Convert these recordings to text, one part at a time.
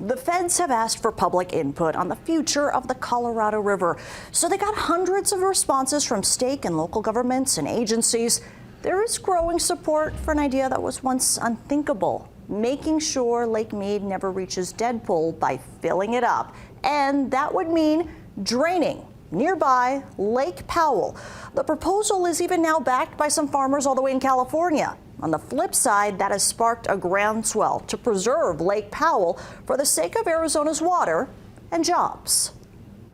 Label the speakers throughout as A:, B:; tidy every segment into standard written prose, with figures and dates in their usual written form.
A: The feds have asked for public input on the future of the Colorado River, so they got hundreds of responses from state and local governments and agencies. There is growing support for an idea that was once unthinkable, making sure Lake Mead never reaches dead pool by filling it up. And that would mean draining nearby Lake Powell. The proposal is even now backed by some farmers all the way in California. On the flip side, that has sparked a groundswell to preserve Lake Powell for the sake of Arizona's water and jobs.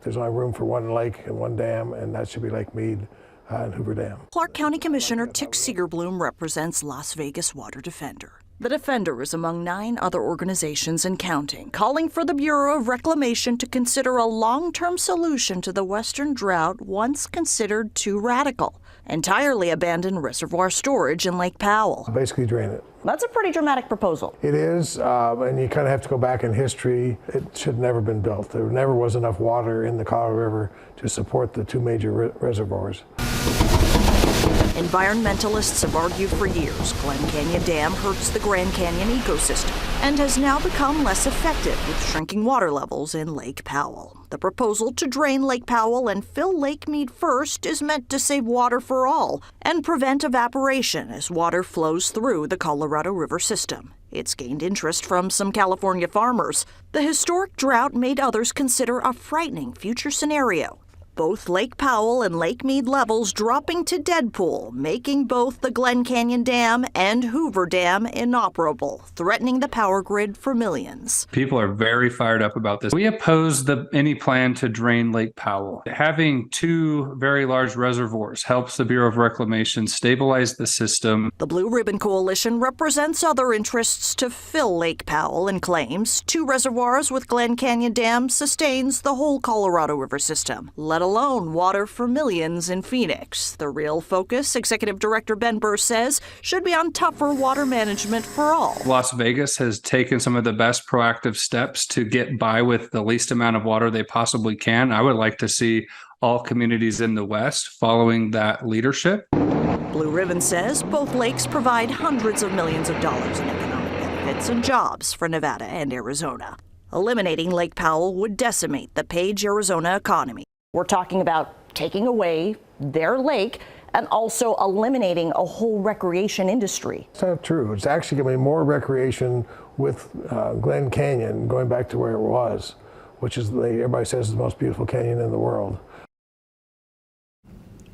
B: There's only room for one lake and one dam, and that should be Lake Mead and Hoover Dam.
A: Clark County Commissioner Tick Seegerbloom represents Las Vegas Water Defender. The Defender is among 9 other organizations and counting, calling for the Bureau of Reclamation to consider a long-term solution to the western drought once considered too radical. Entirely abandon reservoir storage in Lake Powell.
B: Basically drain it.
A: That's a pretty dramatic proposal.
B: It is, and you kind of have to go back in history. It should have never been built. There never was enough water in the Colorado River to support the 2 major reservoirs.
A: Environmentalists have argued for years Glen Canyon Dam hurts the Grand Canyon ecosystem and has now become less effective with shrinking water levels in Lake Powell. The proposal to drain Lake Powell and fill Lake Mead first is meant to save water for all and prevent evaporation as water flows through the Colorado River system. It's gained interest from some California farmers. The historic drought made others consider a frightening future scenario. Both Lake Powell and Lake Mead levels dropping to dead pool, making both the Glen Canyon Dam and Hoover Dam inoperable, threatening the power grid for millions.
C: People are very fired up about this. We oppose any plan to drain Lake Powell. Having 2 very large reservoirs helps the Bureau of Reclamation stabilize the system.
A: The Blue Ribbon Coalition represents other interests to fill Lake Powell and claims 2 reservoirs with Glen Canyon Dam sustains the whole Colorado River system, let alone water for millions in Phoenix. The real focus, Executive Director Ben Burr says, should be on tougher water management for all.
C: Las Vegas has taken some of the best proactive steps to get by with the least amount of water they possibly can. I would like to see all communities in the West following that leadership.
A: Blue Ribbon says both lakes provide hundreds of millions of dollars in economic benefits and jobs for Nevada and Arizona. Eliminating Lake Powell would decimate the Page, Arizona economy. We're talking about taking away their lake and also eliminating a whole recreation industry.
B: It's not true. It's actually going to be more recreation with Glen Canyon going back to where it was, which is, everybody says, is the most beautiful canyon in the world.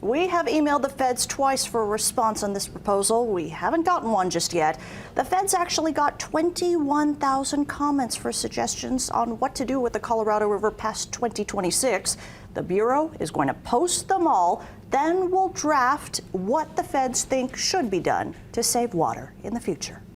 A: We have emailed the feds twice for a response on this proposal. We haven't gotten one just yet. The feds actually got 21,000 comments for suggestions on what to do with the Colorado River past 2026. The Bureau is going to post them all, then we'll draft what the feds think should be done to save water in the future.